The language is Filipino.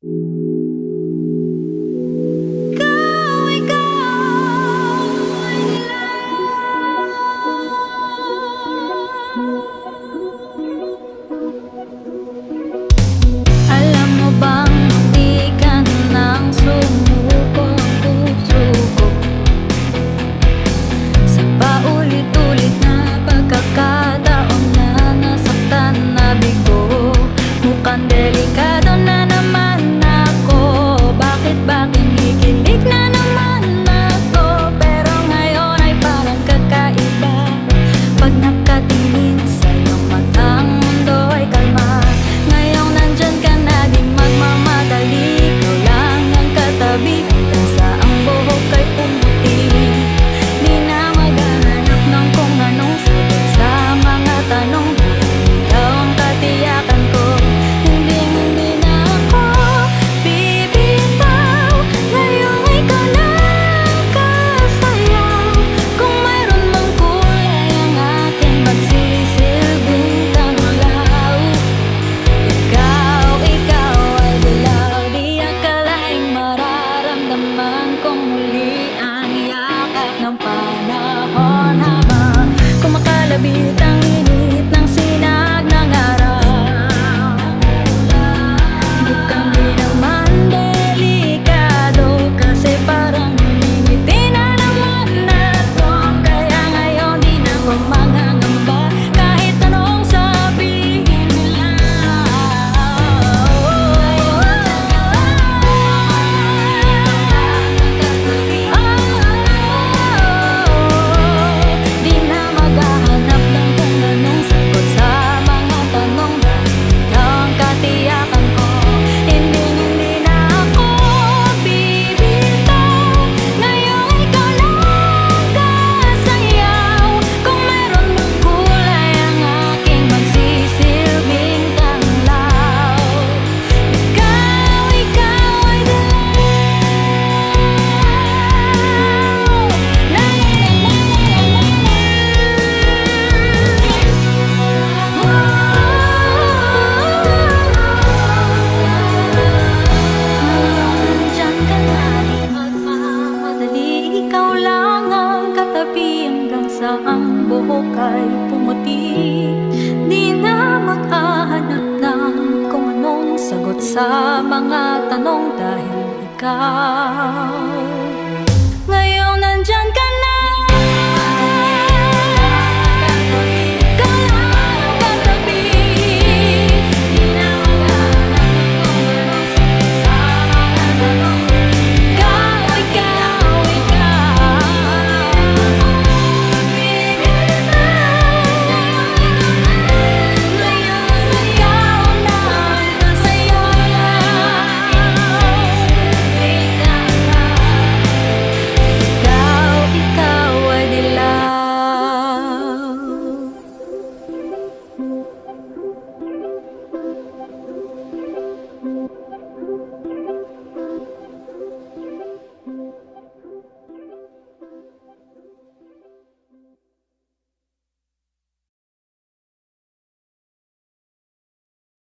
Alam mo bang di ka nang sumuko ang puso ko sa paulit-ulit na pagkakataon na nasaktan na bigo. Mukhang delikado na naman ako. Bakit ba kinikilig na naman ako? Pero ngayon ay parang kakaiba. Pag nakatingin sa iyong matang, mundo ay kalma. Ngayong nandyan ka na, di magmamadali. Ikaw lang ang katabi hanggang sa ang buhok ay pumuti. Di na maghahanap ng kung anong sagot sa mga tanong. Ikaw ang katiyakan ko. Hindi na ako bibitaw. Ngayong ikaw lang kasayaw. Kung mayroon mang kulay ang aking magsisilbing tanglaw. Ikaw ay dilaw. Di akalaing mararamdaman kong muli ang yakap ng panahon. Habang kumakalabit ang init ng sinag ng araw, mukhang di naman delikado. Kasi parang humingiti na naman ako. Kaya ngayon di na ako mangangamba kahit anong sabihin nila. Di na maghahanap ng kung anong sagot sa mga tanong. Ikaw ang katiyakan ko. Hindi na ako bibitaw. Ngayong ikaw lang kasayaw. Kung mayroon mang kulay ang aking magsisilbing tanglaw. Ikaw ay dilaw. Nandyan ka na, di magmamadali. Ikaw lang ang katabi hanggang sa ang buhok ay pumuti. Di na maghahanap ng kung anong sagot sa mga tanong dahil ikaw